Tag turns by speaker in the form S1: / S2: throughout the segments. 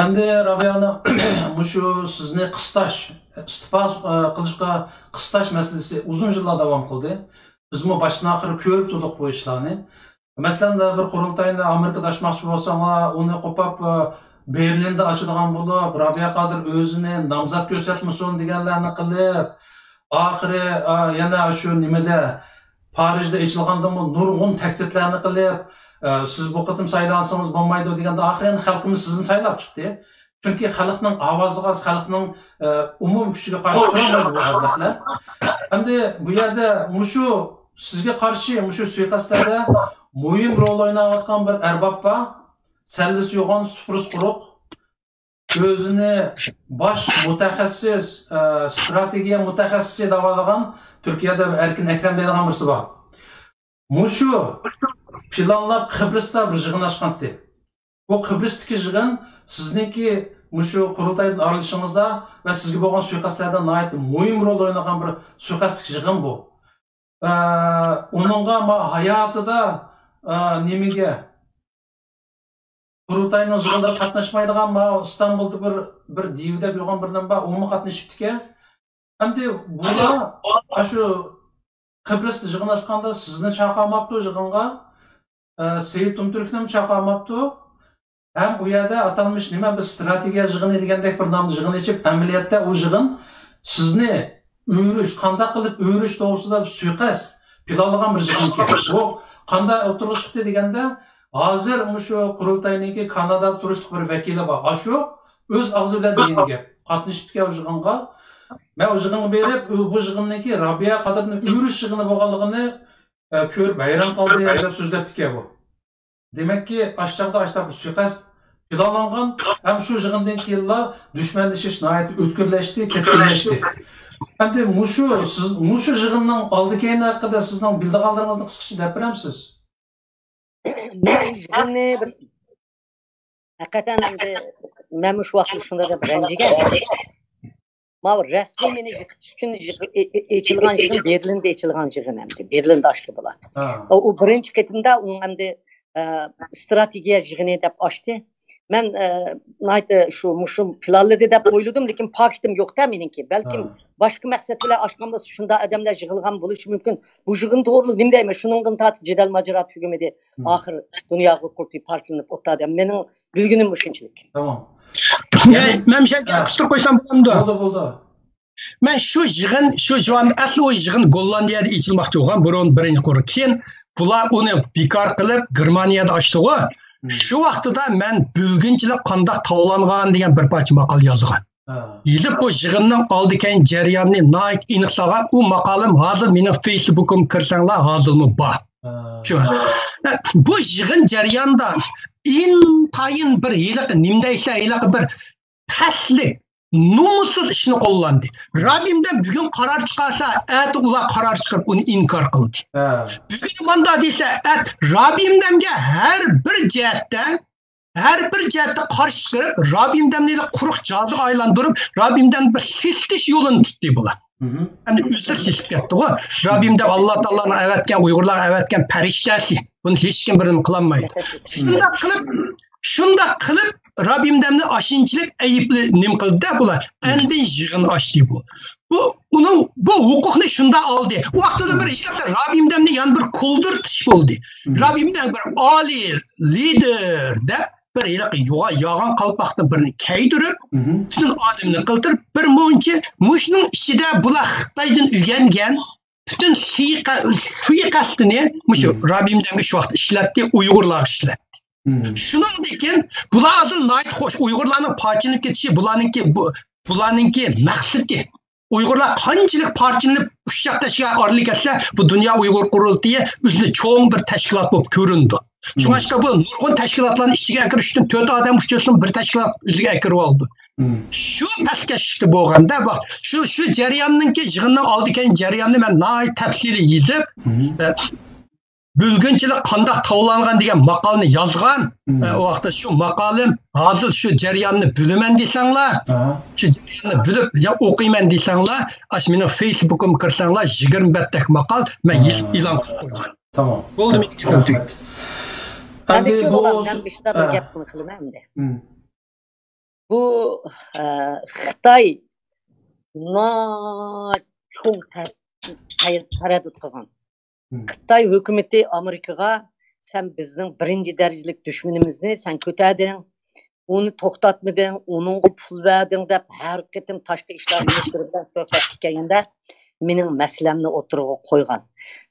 S1: Endi Rabia'ni mushu sizni qistash, istiqbol qilishga qistash masalasi uzun yillar davom qildi. Bizmi boshdan oxiri ko'rib turdik bu ishlarni. Masalan, bir qurultayni Amerikada ochmoqchi bo'lsanglar, uni qo'pab Berlinda ochadigan bo'lib, Rabia Qodir o'zini nomzod ko'rsatmasin deganlarni qilib, oxiri yana shu nimada Parijda ochilgandan nurg'un tahdidlarni qilib, siz bu qitim saylansangiz bo'lmaydi deganda oxiri xalqimiz sizni saylab chiqdi. Chunki xalqning ovoziga, xalqning umum kuchiga qarshi turolmaydi bu xalqlar. Endi bu yerda mushu sizga qarshi mushu suiqasdlarda muhim rol o'ynayotgan bir arbab bor. Sallisi yo'g'on supurus quruq, o'zini bosh mutaxassis, strategiya mutaxassisi deb olgan Turkiyada Erkin Akram deydigan birisi bor. Mushu planlab Kıbrıs'ta bir yig'in ochqandi. Bu Kıbrıs'taki yig'in sizniki mushu qurultaydan ayrılışыңızda ve sizga bo'lgan suiqasdlardan nihoyat muhim rol o'ynagan bir suiqasdlik yig'in bu. Onunğa hayotida nimaga qurultayning yig'inida qatnashmaydigan İstanbul'da bir divida bo'lgan bir nima umumiy qatnashibdiki. Endi bular shu Kıbrıs'ta yig'in ochganda sizni chaqirmabdi yig'inga. Seyit Umtürk'ni chaqirmabdi. Hem bu yerda atalmış nima bir strategiya yig'ini degandek bir nomli yig'in ichib, amaliyotda u yig'in sizni o'rish, qanday qilib o'rish to'g'risida suiqasd planlagan bir yig'inki. Bu qanday o'tirib chiqdi deganda, hozir shu qurultayniki Kanadada turishli bir vakili bor. Shu o'z og'zi bilan degan gap. Qatnashibdi o yig'inga. Men o yig'inga berib, bu yig'inniki Rabia Qodirni o'rish yig'ini bo'lganligini ko'rib hayron qoldi deb so'zlabdi bu. Demek ki aşağıda bir suiqasd planlangan, hem şu yig'indan keyinlar dushmanlashish nihoyat o'tkirlashdi, keskinlashdi. Endi mushu yig'inning oldi-keyini haqida sizning bildiganlaringizni qisqacha deb beramiz?
S2: Men yig'inni hakikaten men shu vaqtda shunday deb ranjigan. Mal rasmiy meni yiqitish uchun echilgan yig'in Berlinda echilgan yig'in endi. Berlinda ochdi bular. O birinchi qitimda u endi strategiya yig'ini deb ochdi. Men shu mushum planladı deb o'yladim, lekin paketim yo'qda meniki. Balkim boshqa maqsad bilan ochganda shunda odamlar yig'ilgan bo'lishi mumkin. Bu yig'in to'g'ri nima deyman, shuningdan tortib jadal majra tugumidi. Oxir dunyoga qurti parchalanib o'tadi. Mening bilginim shunchalik.
S1: Tamam.
S3: Men qistirib qo'ysam bo'lamdi.
S1: Bo'ldi.
S3: Men shu juvon asli o yig'in Gollandiyada ichilmoqchi bo'lgan, burun birinchi qo'ri. Keyin bular uni bekor qilib Germaniyada ochdi-ku. Shu vaqtida men bo'lginchilik qanday tavlangan degan bir parcha maqol yozgan. Yilib bu yig'inning oldi-keyin jarayonni nihoyat aniqlagan u maqolam hozir mening Facebook'im kirsanglar hozirmi bor. Shu. Bu yig'in jarayonida intayin bir yiliq nimdaysa yiliq bir paslik nomussuz ishni qo'llandi. Rabbimdan bugun qaror chiqarsa, at ular qaror chiqarib uni inkor qildi. Bugun manda desa, at Rabbimdamga har bir jihatda qarshi chiqarib, Rabbimdamni quruq joziga aylantirib, Rabbimdan bir sistish yo'lini tutdi bular. Endi o'zir sistib ketdi-ku. Rabbimdan Alloh taoloning avatgan, Uyg'urlar avatgan farishtasi. Buni hech kim birini qilolmaydi. Shunda qilib Rabbimdamni aşinchilik ayıpli nim qildi bular. Endi yig'in ochdi bu. Bu huquqni shunda oldi. U vaqtida bir Rabbimdamni yan bir qo'ldirtish bo'ldi. Rabbimdan bir oliy lider deb bir yog'on qalpoqni birini kaydirib, butun odamni qildirib, bir muncha mushning ichida bular Xitoydan o'rgangan butun suiqasdini mushu Rabbimdamga shu vaqt ishlatdi, Uyg'urlar ishlatdi. Shuningdek, bular hozir nihoyat xo'sh Uyg'urlarning parchalanib ketishi, bularningki maqsadi. Uyg'urlar qanchalik parchalanib ushlashga orlik etsa, bu dunyo Uyg'ur qurultiyi o'zini cho'ng bir tashkilot bo'lib ko'rindi. Shunga bu nurg'un tashkilotlarning ichiga kirish uchun 4 odam uchun bir tashkilot o'ziga kirib oldi. Shu paskashishda bo'lganda, bak shu jarayonninki yig'inning oldi-keyin jarayonni men nihoyat tafsiliy yozib, Bölgünçilik qanday tavlangan degan maqolni yozgan. O vaqtda shu maqolim hozir shu jarayonni bilaman desanglar, shu jarayonni bilib ya o'qiyman desanglar, ash meni Facebook'im kirsanglar 20 betlik maqol men e'lon qilib qo'ygan.
S1: Tamam.
S3: Bo'ldi men.
S2: Endi bu bu Xitoy cho'ng taraddud qilgan. Xitoy hukumati Amerikaga sen bizning birinchi darajalik dushmanimizni sen ko'tarding, uni to'xtatmading, uning pul verding deb har qatim tashqi ishlar ministri bilan suhbat qilganda mening masalamni o'tirg'a qo'ygan.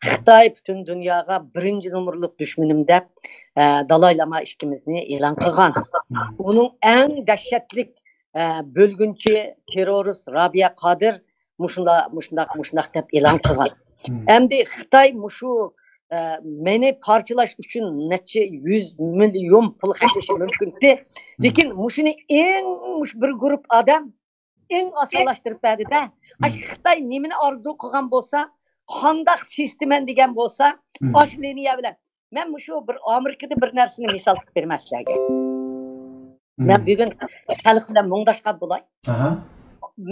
S2: Xitoy butun dunyoga birinchi nomerlik dushmanim deb Dalai Lama ishkimizni e'lon qilgan. Uning eng dahshatli bölgünçi terörist Rabia Qadir mushundaq deb e'lon qilgan. Endi Xitoy mushu meni parçalash uchun necha 100 million pul xarjlashi mumkin. Lekin mushuni eng bir guruh odam eng osonlashtirib berdi-da. Xitoy nimani orzu qilgan bo'lsa, qandaq sisteman degan bo'lsa, osh liniya bilan. Men mushu bir Amerikada bir narsani misol qilib beraman sizlarga. Men bugun xalq bilan mungdashqa bo'lay.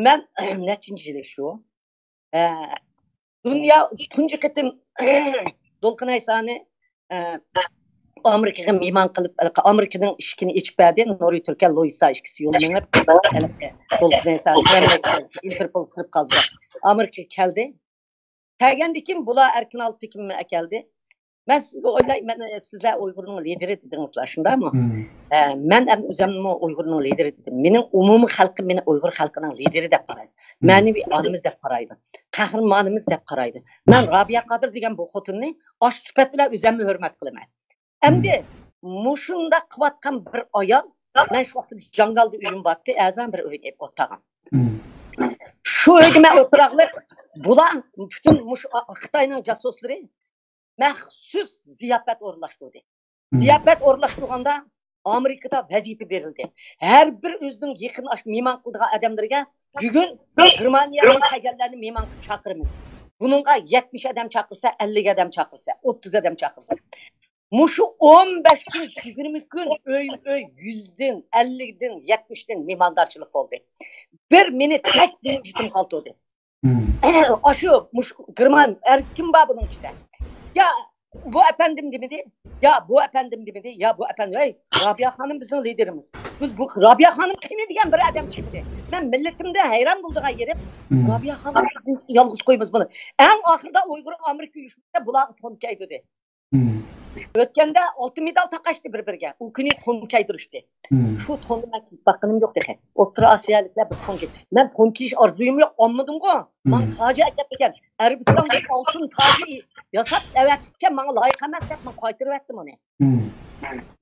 S2: Men nechinchi yil shu? Dunyo tunji qitim Dolqin Aysani Amerikaga mehmon qilib, Amerikaning ishkini ichib berdi. Nuri Turkiya Loisa ishkisi yo'llanib, Dolqin Aysani Interpol qilib qoldi. Amerika keldi. Kelgandan keyin bular erkin olib tekimmi keldi. Ben sizler Uygur'un lideri dediğinizler, şundayım mı? Ben özümün Uygur'un lideri dedim. Benim umumi halkım, benim Uygur halkının lideri de paraydı. Manevi adımız da paraydı. Kahramanımız da paraydı. Ben Rabia Qadir degen bu xotunni aş sıfat bilen özümü hürmet kılımay. Endi muşunda kıvatkan bir ayal, ben şu vakti jangalda uyum battı, azam bir öyle otağım. Şu ödeme oturaqlık, bulan bütün Xitayning jasusları məxsus ziyafət orlaşdırdı. Ziyafət orlaşdırğanda Amerikada vəzifə verildi. Hər bir özünün yaxın mehman qıldığı adamlarga bugün Germaniyadan gələnlərini mehman qılıb çağırırız. Bununla 70 adam çağırsa, 50 adam çağırsa, 30 adam çağırsa. Muşu 15 gün, 20 gün öy 100'den, 50'den, 70'den mehmandarçılık oldu. Bir meni tek dincitim qaldı. Aşı muş German kim var bunun içinde? Ya bu efendim demedi, ya bu efendim demedi, ya bu efendim. Hey, Rabia Hanım bizim liderimiz. Biz bu Rabia Hanım kim diyen bir adam çıktı. Ben milletimde hayran bulduğuma yerim. Rabia Hanım bizim yalnız koyumuz bunu. En ahırda Uygur Amerika yüşmüşte bulağı tonkay dedi. Ötkende 6 medal taqaştı bir-birge. O günü tonkay duruştu. Şu tonu ben bakınım yok dedi. Orta Asiyalıklar bir tonkay. Ben tonkiş arzuyumu anladım go. Ben tacı ekleyen Arabistan'da altın tacı yasat evet ki bana layık emas deb ben qaytırıp ettim onu.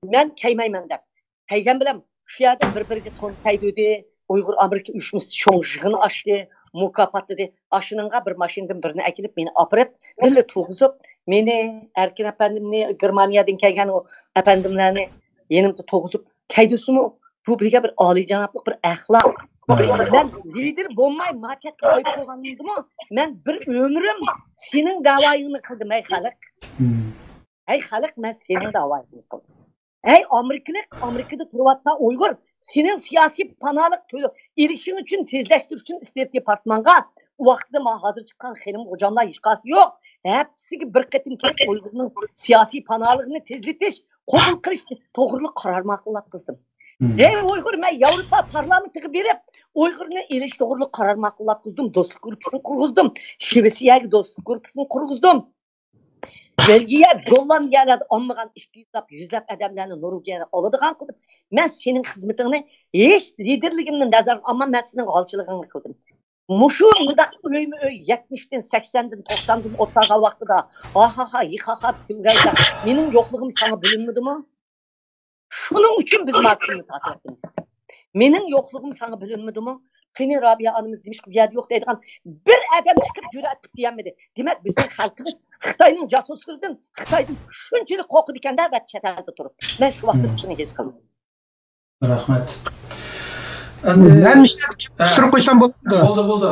S2: Ben kaymayman deb. Kaygan bilen şu yerde bir-biriga tonkay dedi. Uygur Amerika uyuşması çoğun jığını açtı. Mukafat dedi. Aşınınga bir maşindan birini ekilip beni apırıp böyle toğuzup meni erkin efendimni Germaniyadan kelgan o efendimlerini yenimde toğuzup kaydısumu bu bir alijanaplık bir ahlak. Ben lider bo'lmay maket qo'yib qo'ygandim. Men bir ömrüm senin davayını qildim ey xalq. Ey xalq men senin davayını qildim. Ey Amerikada turvatsa Uygur senin siyasi panalık to'yib erişin uchun tezleştirish uchun istet departmanga vaqtida men hozir chiqqan xelim hocamlar hech qaysi yo'q. Hepsi bir qatim kelib Uygurning siyasi panalığını tezletish, qabul qilish to'g'rilik qaror ma'qullab qizdim. Ey Uygur men Yevropa parlamentiga berib Uygurni elish to'g'rilik qaror ma'qullab qizdim, do'stlik guruhini qurgizdim, Shvetsiyaga do'stlik guruhini qurgizdim. Belgiya, Gollandiyada olmagan 200 adamlarni Norvegiyaga oladigan qildim. Men sening xizmatingni hech liderligimni nazar olmam, men sening holchiligingni qildim. Muşu mıdak öy 70'den 80'den 90'den otağa vaxtıda ha yıkahat gülgayda benim yokluğum sana bölünmedi mi? Şunun için biz mahkumunu takip ettiniz. Benim yokluğum sana bölünmedi mi? Kıyni Rabia Hanımız demiş ki bu yerde yok deydiğen bir adam çıkıp cüret diyemedi. Demek bizim halkımız Xitayning jasuslarından Xitaydan şunçalik qo'rqib ekanda va chetlarda turib. Men shu vaqtda shuni his qildim.
S1: Rahmat.
S3: Ben tuturup koysam bo'ldi.
S1: Bo'ldi.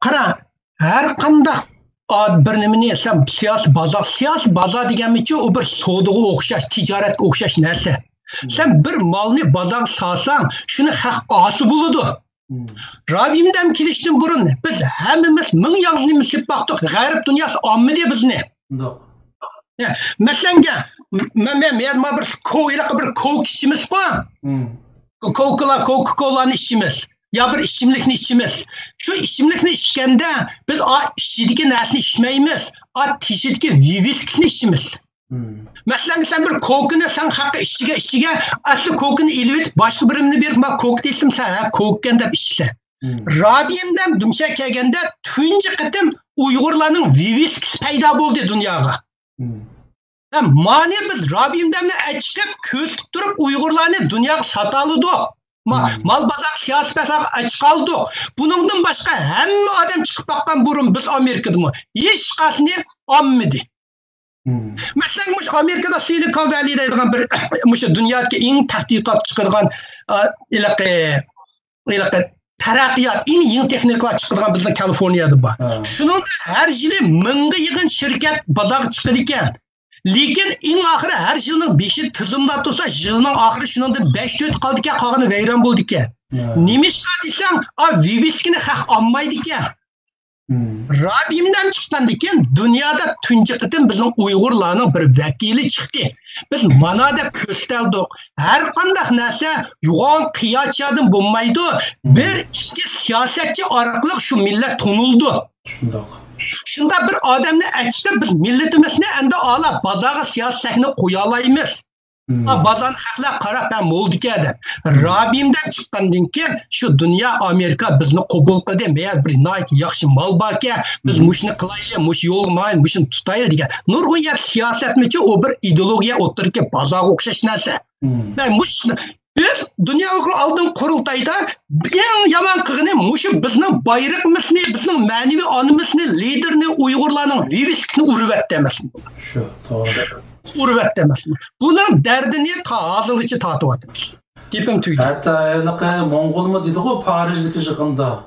S3: Qara, har qanday bir nimani sen siyasi baza deganmichi u bir savdoga o'xshash, tijoratga o'xshash narsa. Sen bir malni bozor salsang, shuni haq osi bo'ladi. Rabimdan kelishdan burun biz hammamiz ming yozni misib baqdik, g'arb dunyosi ommidi bizni. Masalan, men bir ko'ylaq bir ko'kishimiz bor. Coca-Cola'nı içimiz. Ya bir içimlikni içimiz. Şu içimlikni içkende biz içideki nersini içmeyimiz. Tişideki viviskini içimiz. Mesela sen bir Coke'ni sen hakkı içige aslı Coke'ni ilvet başka birimini bir Coke değilsin sen Coke'ken de içse. Rabiimden dümşe kelgende tüyünce kıtım Uygurlarının viviskisi payda oldu dünyaya. Mani biz Rabiimden açıp köz tutup Uygurlarını dünyaya satalıdı. Mal bazak siyasi bazak açık aldı. Bunundan başka hem adam çıkıp bakkan burun biz Amerika'da mı? Hiç kasını ammedi. Mesela Amerika'da Silicon Valley'de bir dünyadaki en tahkikat çıkargan taraqqiyat, en texnikalar çıkargan bizde Kaliforniyada var. Şunun her yılı mınga yığın şirket bazak çıkır iken. Lekin en ahırı her yılın 5'i tızımda tutsa, yılın ahırı şunun da 5-4 kaldı iken, kalğını veyran buldu iken. Nemiş kadıysan, viviskini haq almaydı iken. Rabiimden çıkan iken, dünyada tünce kıtın bizim Uygurlarının bir vekili çıktı. Biz manada kösteldik. Her kandak neyse, yuğan kıyaçyadım bulmaydı. Bir iki siyasetçi araqlıq şu millet tonuldu. Şunda bir adamni açıkta biz milletimizni endi ala bazaga siyasetini koyalaymiz. Bazan haqlar qarab ben oldu ki adam. Rabiimden çıkandan keyin şu dünya Amerika bizni qabul qildi. Meğer bir nayt yaxshi mal bor ki biz mushni qilaylik, mush yo'l mayın, mushni tutaylik degan. Nurg'un yer siyosatmichi o bir ideologiya o'tirki bazaga o'xshash narsa. Ben mushni biz dünya aldığım kurultayda en yaman kığını muşu bizning bayrağımızını, bizning manevi anımızını, liderini, Uygurlarning viviskini urvat demesin.
S1: Şu, doğru.
S3: Urvat demesin. Bunun derdini ta hazırlıkçı tatip atmış. Gepim tüydü.
S1: Hatta Mongol mu dedi o Paris'deki yığında.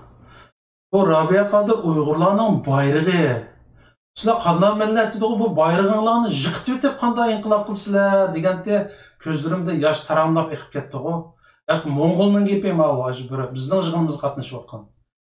S1: O Rabia Kadir Uygurlarning bayrağı. Sizlar qanday millat dedi bu bayrağınlarni yıqtib etib qanday inqilab qilsizlar deganda ko'zlarimda yosh taramlab eqib ketdi-ku. Yo'q, Mongolning gepi ma bizning yig'inimizga qatnashib atgan.